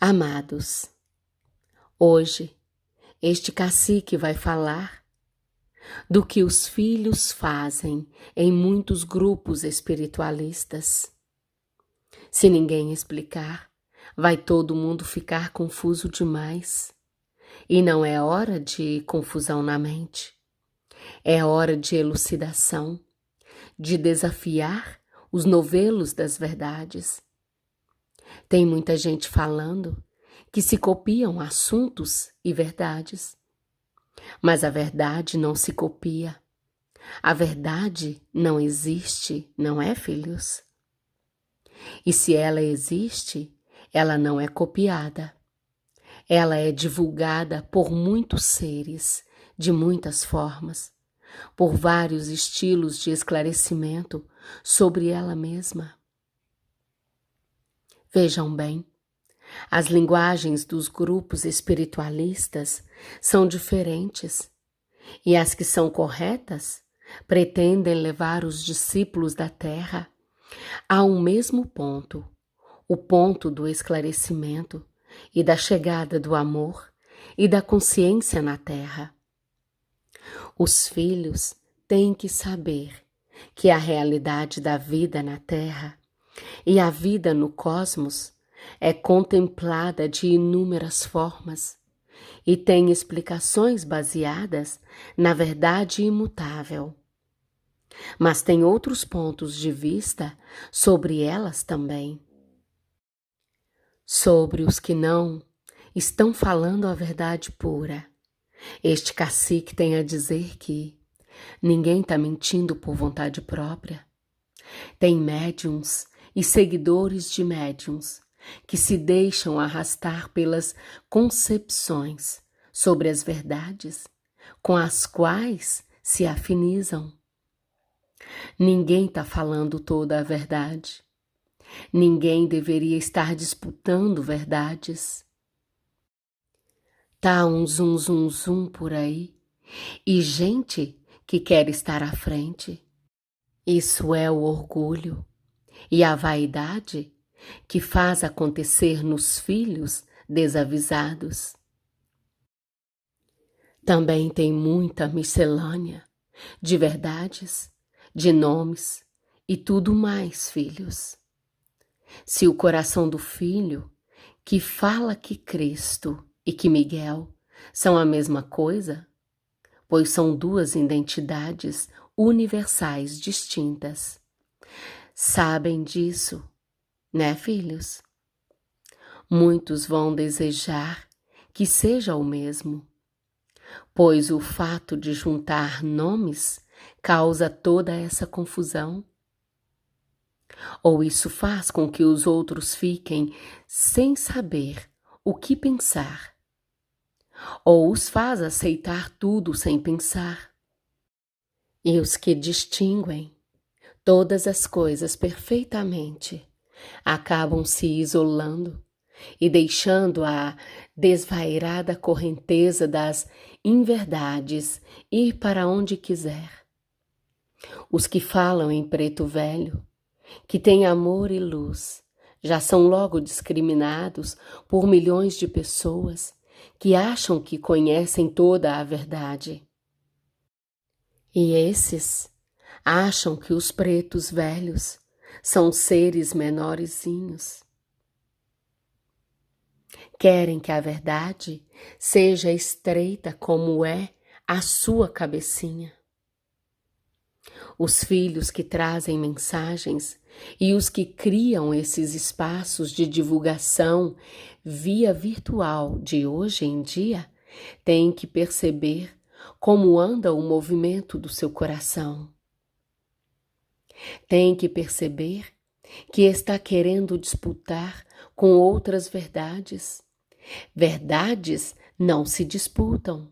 Amados, hoje este cacique vai falar do que os filhos fazem em muitos grupos espiritualistas. Se ninguém explicar, vai todo mundo ficar confuso demais. E não é hora de confusão na mente. É hora de elucidação, de desafiar os novelos das verdades. Tem muita gente falando que se copiam assuntos e verdades. Mas a verdade não se copia. A verdade não existe, não é, filhos? E se ela existe, ela não é copiada. Ela é divulgada por muitos seres, de muitas formas, por vários estilos de esclarecimento sobre ela mesma. Vejam bem, as linguagens dos grupos espiritualistas são diferentes, e as que são corretas pretendem levar os discípulos da Terra a um mesmo ponto, o ponto do esclarecimento e da chegada do amor e da consciência na Terra. Os filhos têm que saber que a realidade da vida na Terra e a vida no cosmos é contemplada de inúmeras formas e tem explicações baseadas na verdade imutável. Mas tem outros pontos de vista sobre elas também. Sobre os que não estão falando a verdade pura. Este cacique tem a dizer que ninguém está mentindo por vontade própria. Tem médiuns e seguidores de médiuns que se deixam arrastar pelas concepções sobre as verdades com as quais se afinizam. Ninguém está falando toda a verdade. Ninguém deveria estar disputando verdades. Tá um zum zum zum por aí e gente que quer estar à frente. Isso é o orgulho e a vaidade que faz acontecer nos filhos desavisados. Também tem muita miscelânea de verdades, de nomes e tudo mais, filhos. Se o coração do filho, que fala que Cristo e que Miguel são a mesma coisa, pois são duas identidades universais distintas. Sabem disso, né, filhos? Muitos vão desejar que seja o mesmo, pois o fato de juntar nomes causa toda essa confusão. Ou isso faz com que os outros fiquem sem saber o que pensar, ou os faz aceitar tudo sem pensar. E os que distinguem todas as coisas perfeitamente acabam se isolando e deixando a desvairada correnteza das inverdades ir para onde quiser. Os que falam em preto velho, que têm amor e luz, já são logo discriminados por milhões de pessoas que acham que conhecem toda a verdade. E esses acham que os pretos velhos são seres menorzinhos. Querem que a verdade seja estreita como é a sua cabecinha. Os filhos que trazem mensagens e os que criam esses espaços de divulgação via virtual de hoje em dia têm que perceber como anda o movimento do seu coração. Tem que perceber que está querendo disputar com outras verdades. Verdades não se disputam,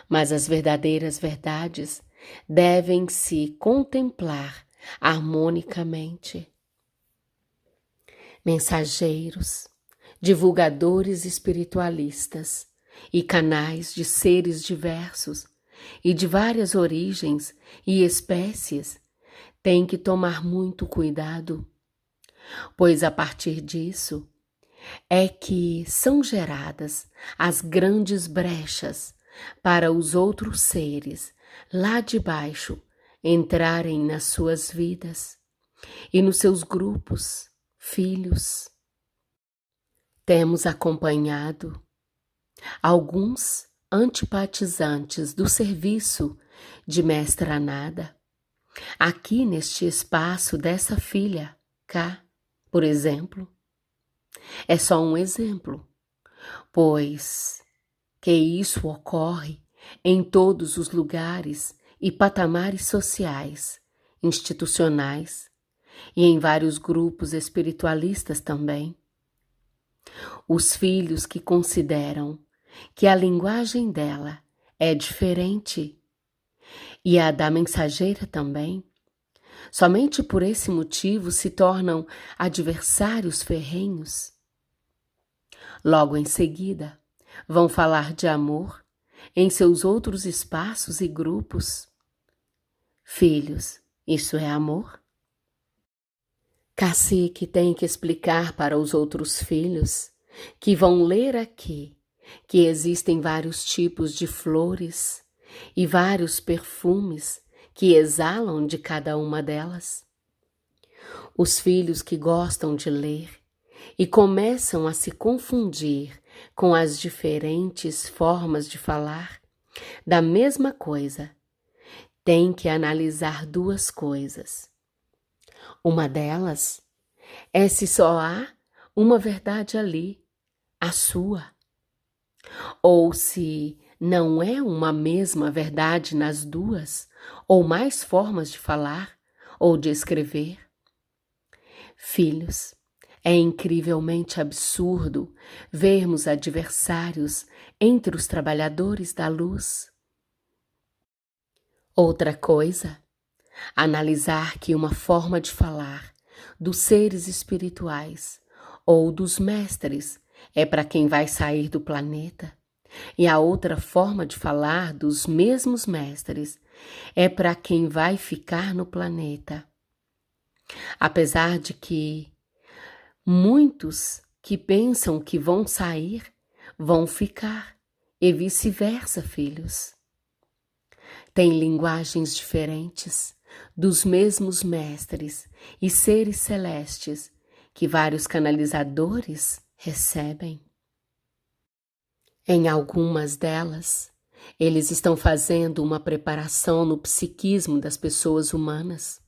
mas as verdadeiras verdades devem se contemplar harmonicamente. Mensageiros, divulgadores espiritualistas e canais de seres diversos e de várias origens e espécies têm que tomar muito cuidado, pois a partir disso é que são geradas as grandes brechas para os outros seres lá de baixo entrarem nas suas vidas e nos seus grupos, filhos. Temos acompanhado alguns antipatizantes do serviço de Mestra Nada, aqui neste espaço dessa filha, cá, por exemplo. É só um exemplo, pois que isso ocorre em todos os lugares e patamares sociais, institucionais e em vários grupos espiritualistas também. Os filhos que consideram que a linguagem dela é diferente e a da mensageira também, somente por esse motivo se tornam adversários ferrenhos. Logo em seguida, vão falar de amor em seus outros espaços e grupos. Filhos, isso é amor? Cacique tem que explicar para os outros filhos que vão ler aqui que existem vários tipos de flores e vários perfumes que exalam de cada uma delas. Os filhos que gostam de ler e começam a se confundir com as diferentes formas de falar da mesma coisa, têm que analisar duas coisas. Uma delas é se só há uma verdade ali, a sua, ou se não é uma mesma verdade nas duas, ou mais formas de falar ou de escrever. Filhos, é incrivelmente absurdo vermos adversários entre os trabalhadores da luz. Outra coisa, analisar que uma forma de falar dos seres espirituais ou dos mestres é para quem vai sair do planeta, e a outra forma de falar dos mesmos mestres é para quem vai ficar no planeta. Apesar de que muitos que pensam que vão sair, vão ficar, e vice-versa, filhos. Tem linguagens diferentes dos mesmos mestres e seres celestes que vários canalizadores recebem. Em algumas delas, eles estão fazendo uma preparação no psiquismo das pessoas humanas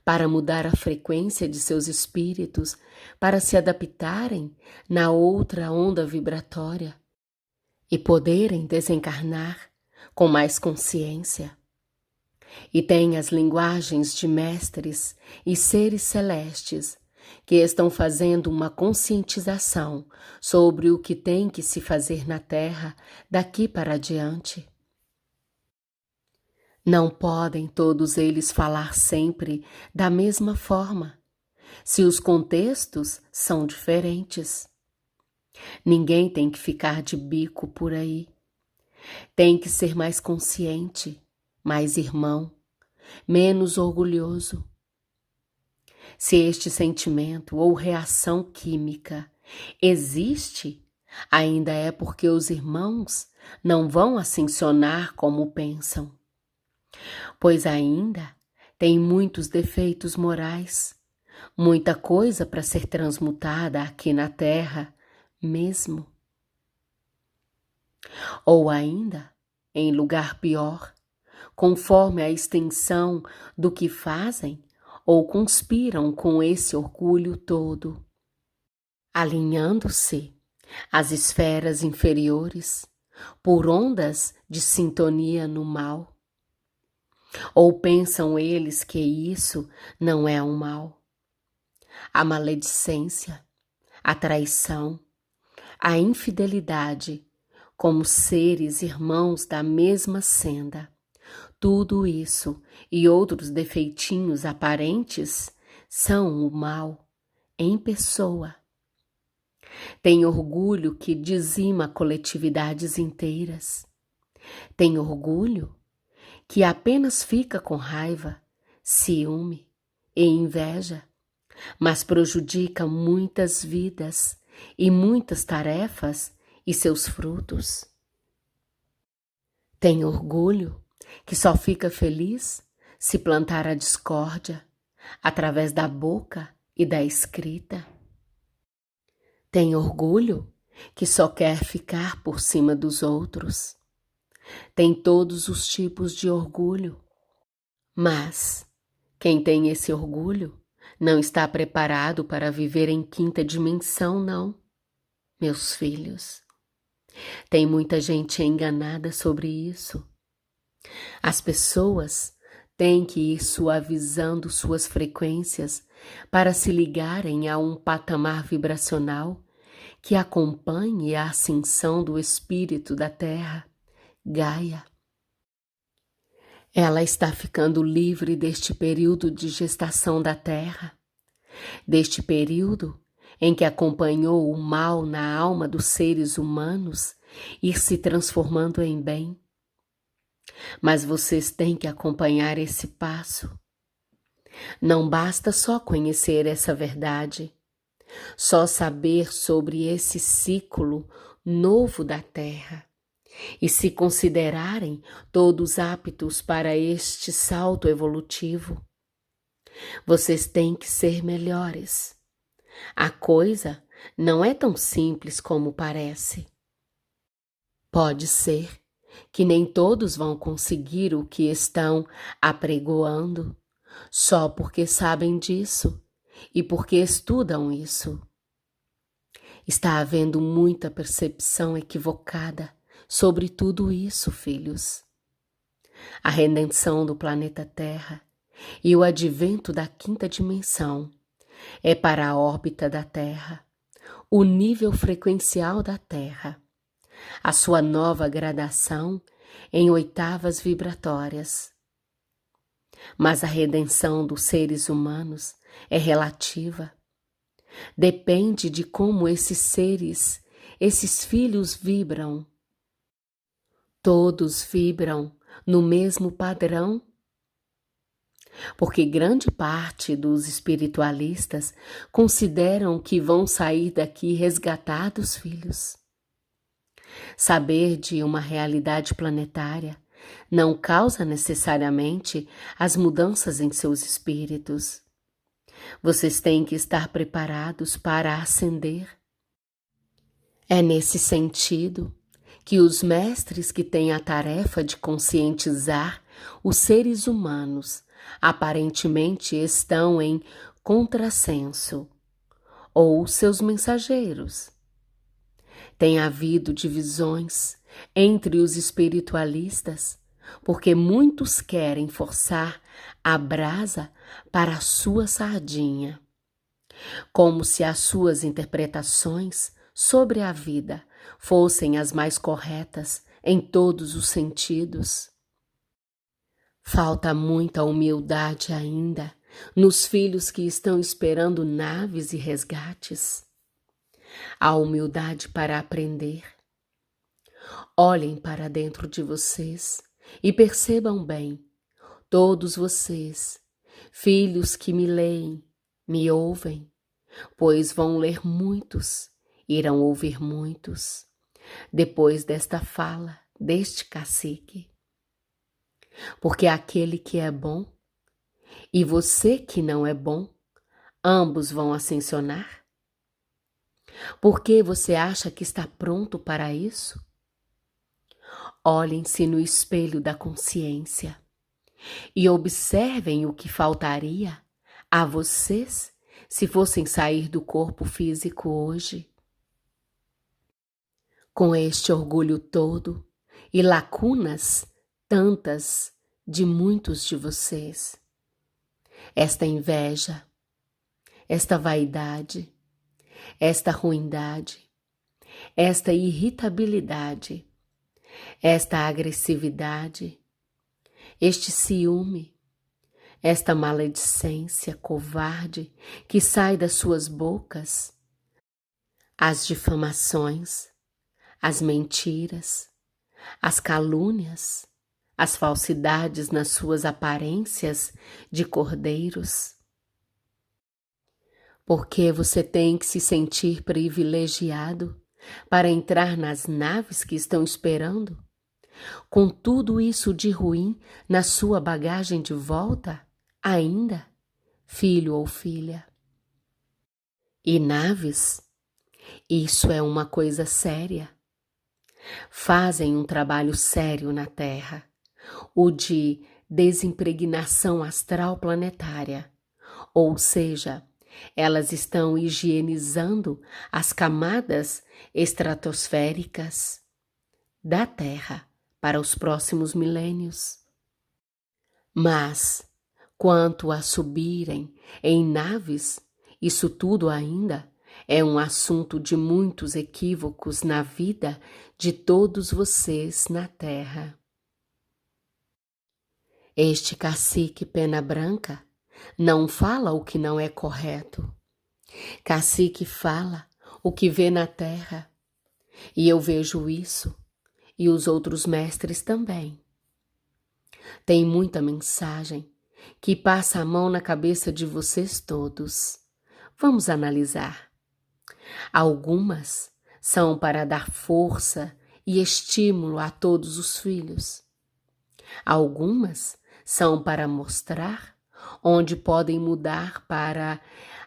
para mudar a frequência de seus espíritos, para se adaptarem na outra onda vibratória e poderem desencarnar com mais consciência. E tem as linguagens de mestres e seres celestes que estão fazendo uma conscientização sobre o que tem que se fazer na Terra daqui para adiante. Não podem todos eles falar sempre da mesma forma, se os contextos são diferentes. Ninguém tem que ficar de bico por aí. Tem que ser mais consciente, mais irmão, menos orgulhoso. Se este sentimento ou reação química existe, ainda é porque os irmãos não vão ascensionar como pensam, pois ainda tem muitos defeitos morais, muita coisa para ser transmutada aqui na Terra mesmo. Ou ainda, em lugar pior, conforme a extensão do que fazem ou conspiram com esse orgulho todo, alinhando-se às esferas inferiores por ondas de sintonia no mal. Ou pensam eles que isso não é um mal? A maledicência, a traição, a infidelidade, como seres irmãos da mesma senda, tudo isso e outros defeitinhos aparentes são o mal em pessoa. Tem orgulho que dizima coletividades inteiras. Tem orgulho que apenas fica com raiva, ciúme e inveja, mas prejudica muitas vidas e muitas tarefas e seus frutos. Tem orgulho que só fica feliz se plantar a discórdia através da boca e da escrita. Tem orgulho que só quer ficar por cima dos outros. Tem todos os tipos de orgulho. Mas quem tem esse orgulho não está preparado para viver em quinta dimensão, não, meus filhos. Tem muita gente enganada sobre isso. As pessoas têm que ir suavizando suas frequências para se ligarem a um patamar vibracional que acompanhe a ascensão do espírito da Terra, Gaia. Ela está ficando livre deste período de gestação da Terra, deste período em que acompanhou o mal na alma dos seres humanos ir se transformando em bem. Mas vocês têm que acompanhar esse passo. Não basta só conhecer essa verdade, só saber sobre esse ciclo novo da Terra e se considerarem todos aptos para este salto evolutivo. Vocês têm que ser melhores. A coisa não é tão simples como parece. Pode ser que nem todos vão conseguir o que estão apregoando só porque sabem disso e porque estudam isso. Está havendo muita percepção equivocada sobre tudo isso, filhos. A redenção do planeta Terra e o advento da quinta dimensão é para a órbita da Terra, o nível frequencial da Terra, a sua nova gradação em oitavas vibratórias. Mas a redenção dos seres humanos é relativa. Depende de como esses seres, esses filhos vibram. Todos vibram no mesmo padrão? Porque grande parte dos espiritualistas consideram que vão sair daqui resgatados, filhos. Saber de uma realidade planetária não causa necessariamente as mudanças em seus espíritos. Vocês têm que estar preparados para ascender. É nesse sentido que os mestres que têm a tarefa de conscientizar os seres humanos aparentemente estão em contrassenso, ou seus mensageiros. Tem havido divisões entre os espiritualistas, porque muitos querem forçar a brasa para a sua sardinha, como se as suas interpretações sobre a vida fossem as mais corretas em todos os sentidos. Falta muita humildade ainda nos filhos que estão esperando naves e resgates. A humildade para aprender. Olhem para dentro de vocês e percebam bem, todos vocês, filhos que me leem, me ouvem, pois vão ler muitos, irão ouvir muitos, depois desta fala deste cacique. Porque aquele que é bom e você que não é bom, ambos vão ascensionar? Por que você acha que está pronto para isso? Olhem-se no espelho da consciência e observem o que faltaria a vocês se fossem sair do corpo físico hoje. Com este orgulho todo e lacunas tantas de muitos de vocês, esta inveja, esta vaidade, esta ruindade, esta irritabilidade, esta agressividade, este ciúme, esta maledicência covarde que sai das suas bocas, as difamações, as mentiras, as calúnias, as falsidades nas suas aparências de cordeiros. Porque você tem que se sentir privilegiado para entrar nas naves que estão esperando? Com tudo isso de ruim na sua bagagem de volta, ainda, filho ou filha? E naves? Isso é uma coisa séria. Fazem um trabalho sério na Terra, o de desimpregnação astral planetária, ou seja, elas estão higienizando as camadas estratosféricas da Terra para os próximos milênios. Mas, quanto a subirem em naves, isso tudo ainda é um assunto de muitos equívocos na vida de todos vocês na Terra. Este cacique pena branca não fala o que não é correto. Cacique fala o que vê na Terra, e eu vejo isso, e os outros mestres também. Tem muita mensagem que passa a mão na cabeça de vocês todos. Vamos analisar. Algumas são para dar força e estímulo a todos os filhos. Algumas são para mostrar onde podem mudar para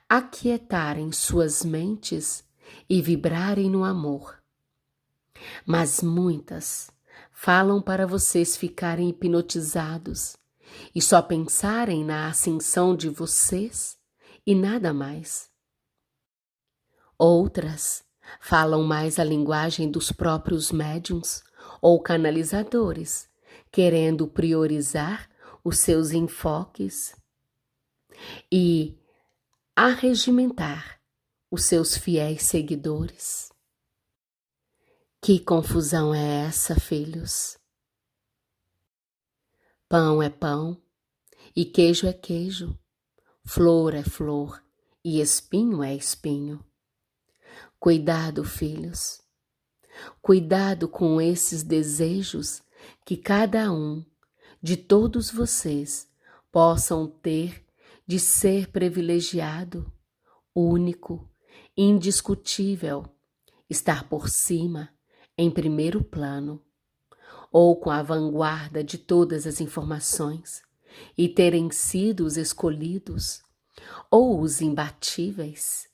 aquietarem suas mentes e vibrarem no amor. Mas muitas falam para vocês ficarem hipnotizados e só pensarem na ascensão de vocês e nada mais. Outras falam mais a linguagem dos próprios médiuns ou canalizadores, querendo priorizar os seus enfoques e arregimentar os seus fiéis seguidores. Que confusão é essa, filhos? Pão é pão, e queijo é queijo, flor é flor, e espinho é espinho. Cuidado, filhos. Cuidado com esses desejos que cada um de todos vocês possam ter de ser privilegiado, único, indiscutível, estar por cima, em primeiro plano, ou com a vanguarda de todas as informações, e terem sido os escolhidos, ou os imbatíveis,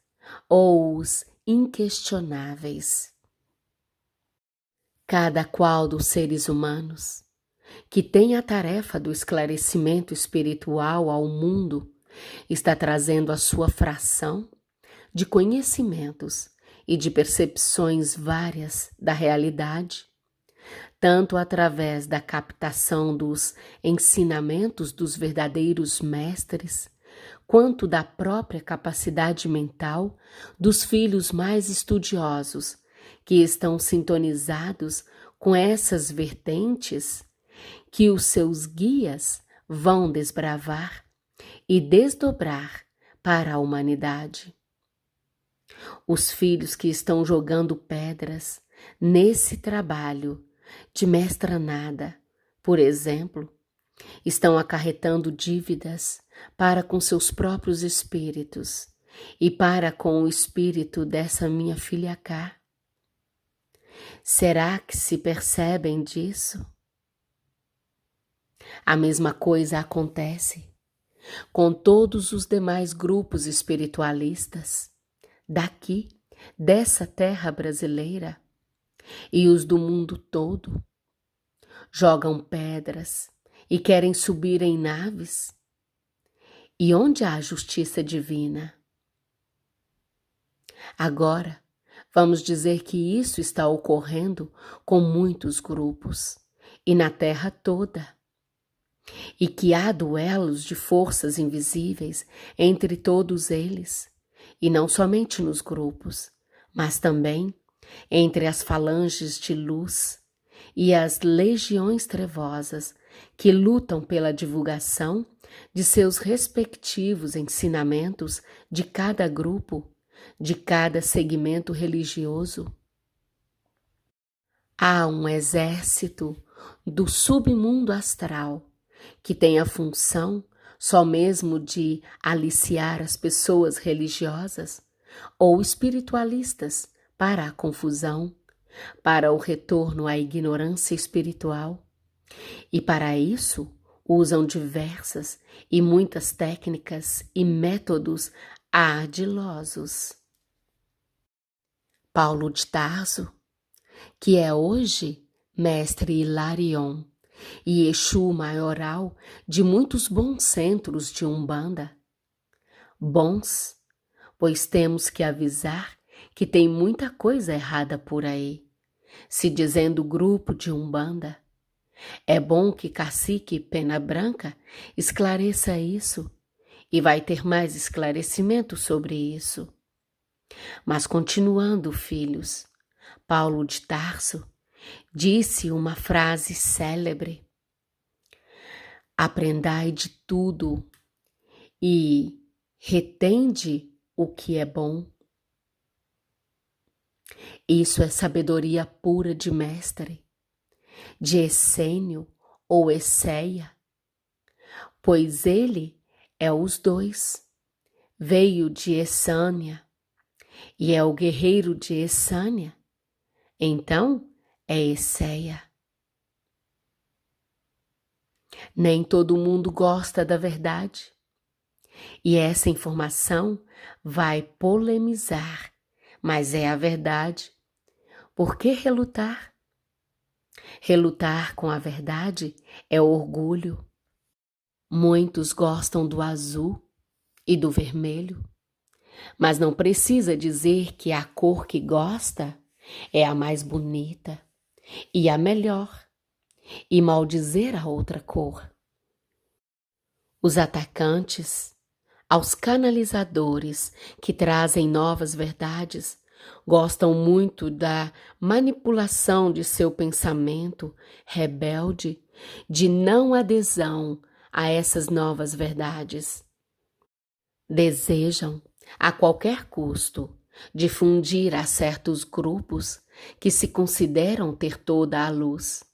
ou os inquestionáveis. Cada qual dos seres humanos que tem a tarefa do esclarecimento espiritual ao mundo está trazendo a sua fração de conhecimentos e de percepções várias da realidade, tanto através da captação dos ensinamentos dos verdadeiros mestres, quanto da própria capacidade mental dos filhos mais estudiosos, que estão sintonizados com essas vertentes que os seus guias vão desbravar e desdobrar para a humanidade. Os filhos que estão jogando pedras nesse trabalho de mestranada, por exemplo, estão acarretando dívidas para com seus próprios espíritos e para com o espírito dessa minha filha cá. Será que se percebem disso? A mesma coisa acontece com todos os demais grupos espiritualistas daqui, dessa terra brasileira, e os do mundo todo. Jogam pedras e querem subir em naves. E onde há a justiça divina? Agora, vamos dizer que isso está ocorrendo com muitos grupos e na terra toda, e que há duelos de forças invisíveis entre todos eles, e não somente nos grupos, mas também entre as falanges de luz e as legiões trevosas que lutam pela divulgação de seus respectivos ensinamentos de cada grupo, de cada segmento religioso. Há um exército do submundo astral que tem a função só mesmo de aliciar as pessoas religiosas ou espiritualistas para a confusão, para o retorno à ignorância espiritual. E para isso usam diversas e muitas técnicas e métodos ardilosos. Paulo de Tarso, que é hoje mestre Hilarion e Exu maioral de muitos bons centros de Umbanda. Bons, pois temos que avisar que tem muita coisa errada por aí, se dizendo grupo de Umbanda. É bom que Cacique Pena Branca esclareça isso e vai ter mais esclarecimento sobre isso. Mas continuando, filhos, Paulo de Tarso disse uma frase célebre: aprendai de tudo e retende o que é bom. Isso é sabedoria pura de mestre, de Essênio ou Esséia, pois ele é os dois. Veio de Essânia e é o guerreiro de Essânia, então é Esséia. Nem todo mundo gosta da verdade, e essa informação vai polemizar, mas é a verdade. Por que relutar? Relutar com a verdade é orgulho. Muitos gostam do azul e do vermelho, mas não precisa dizer que a cor que gosta é a mais bonita e a melhor, e maldizer a outra cor. Os atacantes, aos canalizadores que trazem novas verdades, gostam muito da manipulação de seu pensamento rebelde, de não adesão a essas novas verdades. Desejam, a qualquer custo, difundir a certos grupos que se consideram ter toda a luz.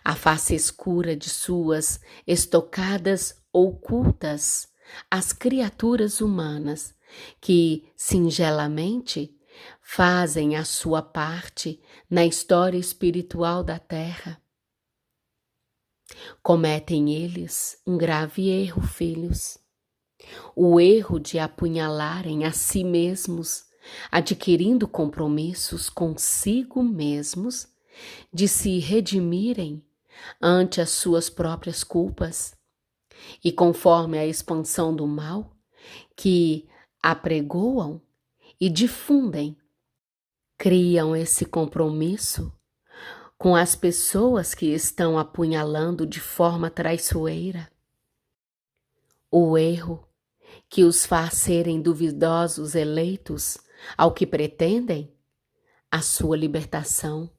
A face escura de suas estocadas ocultas às criaturas humanas que, singelamente, fazem a sua parte na história espiritual da Terra. Cometem eles um grave erro, filhos, o erro de apunhalarem a si mesmos, adquirindo compromissos consigo mesmos, de se redimirem ante as suas próprias culpas, e conforme a expansão do mal que apregoam e difundem, criam esse compromisso com as pessoas que estão apunhalando de forma traiçoeira. O erro que os faz serem duvidosos eleitos ao que pretendem, a sua libertação.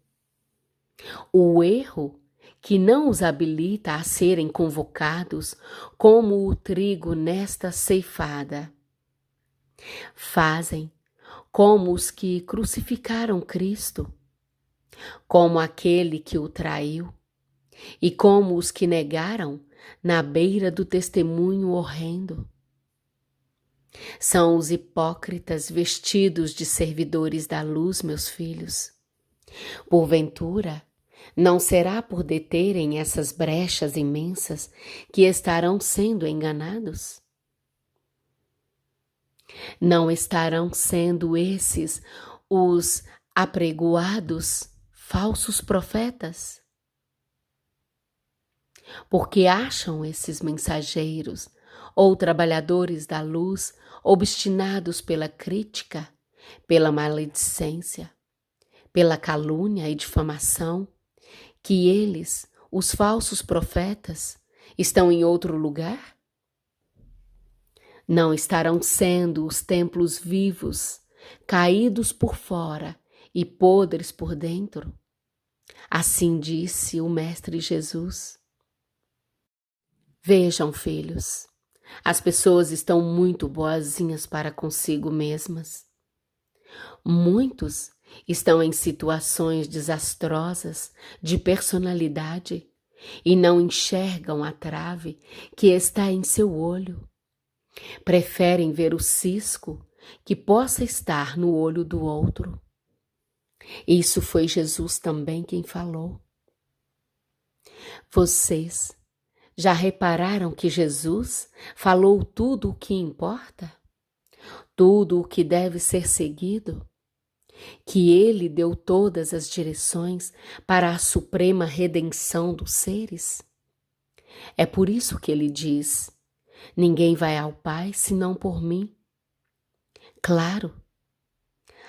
O erro que não os habilita a serem convocados como o trigo nesta ceifada. Fazem como os que crucificaram Cristo, como aquele que o traiu, e como os que negaram na beira do testemunho horrendo. São os hipócritas vestidos de servidores da luz, meus filhos. Porventura, não será por deterem essas brechas imensas que estarão sendo enganados? Não estarão sendo esses os apregoados falsos profetas? Porque acham esses mensageiros ou trabalhadores da luz obstinados pela crítica, pela maledicência, pela calúnia e difamação, que eles, os falsos profetas, estão em outro lugar? Não estarão sendo os templos vivos, caídos por fora e podres por dentro? Assim disse o Mestre Jesus. Vejam, filhos, as pessoas estão muito boazinhas para consigo mesmas. Muitos estão em situações desastrosas de personalidade e não enxergam a trave que está em seu olho. Preferem ver o cisco que possa estar no olho do outro. Isso foi Jesus também quem falou. Vocês já repararam que Jesus falou tudo o que importa? Tudo o que deve ser seguido? Que ele deu todas as direções para a suprema redenção dos seres? É por isso que ele diz: ninguém vai ao Pai senão por mim. Claro,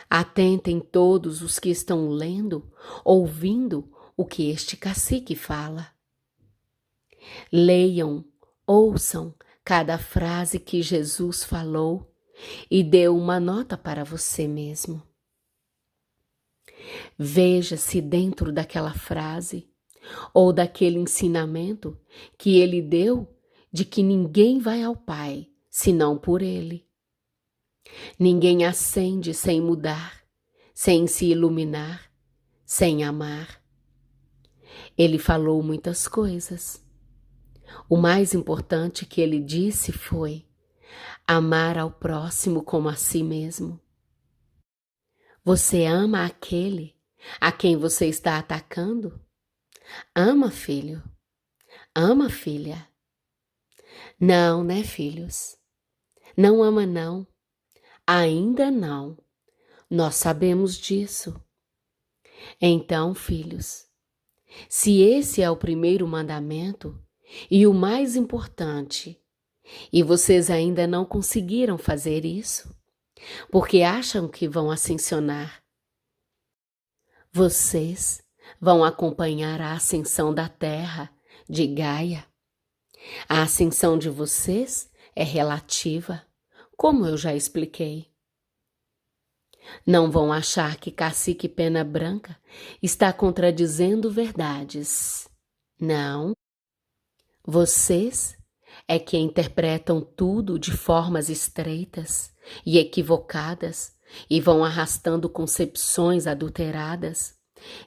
atentem todos os que estão lendo, ouvindo o que este cacique fala. Leiam, ouçam cada frase que Jesus falou e dê uma nota para você mesmo. Veja se dentro daquela frase ou daquele ensinamento que ele deu de que ninguém vai ao Pai senão por ele. Ninguém ascende sem mudar, sem se iluminar, sem amar. Ele falou muitas coisas. O mais importante que ele disse foi amar ao próximo como a si mesmo. Você ama aquele a quem você está atacando? Ama, filho? Ama, filha? Não, né, filhos? Não ama, não. Ainda não. Nós sabemos disso. Então, filhos, se esse é o primeiro mandamento e o mais importante, e vocês ainda não conseguiram fazer isso, porque acham que vão ascensionar, vocês vão acompanhar a ascensão da Terra, de Gaia. A ascensão de vocês é relativa, como eu já expliquei. Não vão achar que Cacique Pena Branca está contradizendo verdades. Não. Vocês é que interpretam tudo de formas estreitas e equivocadas e vão arrastando concepções adulteradas,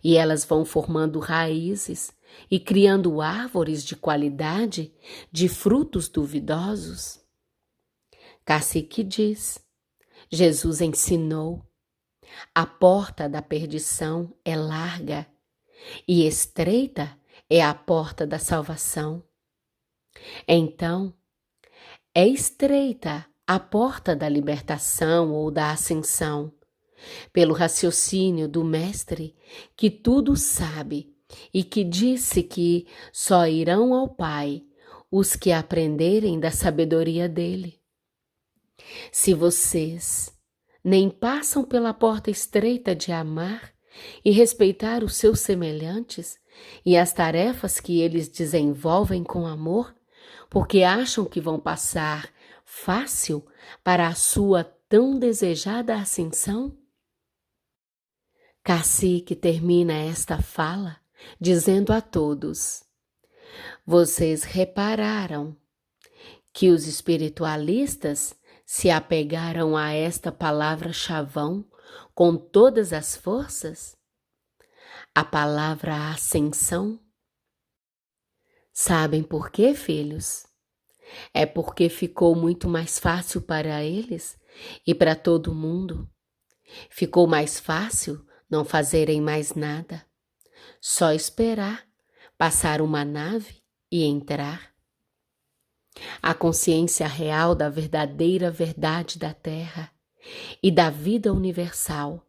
e elas vão formando raízes e criando árvores de qualidade de frutos duvidosos. Cacique diz, Jesus ensinou, a porta da perdição é larga e estreita é a porta da salvação. Então, é estreita a porta da libertação ou da ascensão, pelo raciocínio do Mestre que tudo sabe e que disse que só irão ao Pai os que aprenderem da sabedoria dele. Se vocês nem passam pela porta estreita de amar e respeitar os seus semelhantes e as tarefas que eles desenvolvem com amor, porque acham que vão passar fácil para a sua tão desejada ascensão? Cacique termina esta fala dizendo a todos: vocês repararam que os espiritualistas se apegaram a esta palavra chavão com todas as forças? A palavra ascensão? Sabem por quê, filhos? É porque ficou muito mais fácil para eles e para todo mundo. Ficou mais fácil não fazerem mais nada, só esperar passar uma nave e entrar. A consciência real da verdadeira verdade da Terra e da vida universal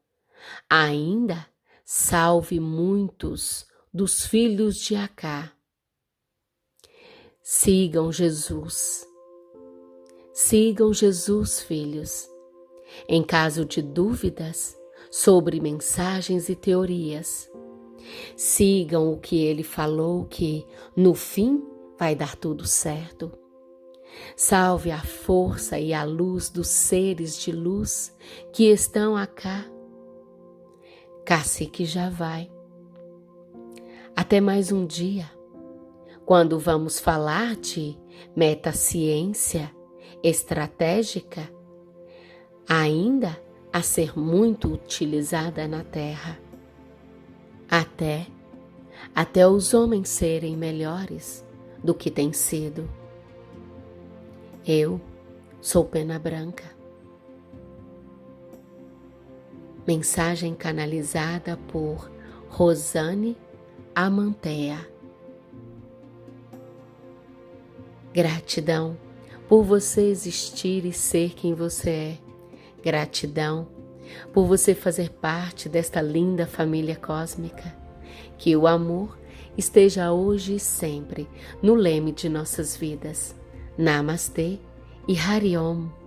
ainda salve muitos dos filhos de Acá. Sigam Jesus, filhos. Em caso de dúvidas sobre mensagens e teorias, sigam o que ele falou que, no fim, vai dar tudo certo. Salve a força e a luz dos seres de luz que estão acá. Cacique já vai. Até mais um dia, quando vamos falar de metaciência estratégica, ainda a ser muito utilizada na Terra. até os homens serem melhores do que têm sido. Eu sou Pena Branca. Mensagem canalizada por Rosane Amantea. Gratidão por você existir e ser quem você é. Gratidão por você fazer parte desta linda família cósmica. Que o amor esteja hoje e sempre no leme de nossas vidas. Namastê e Hariom.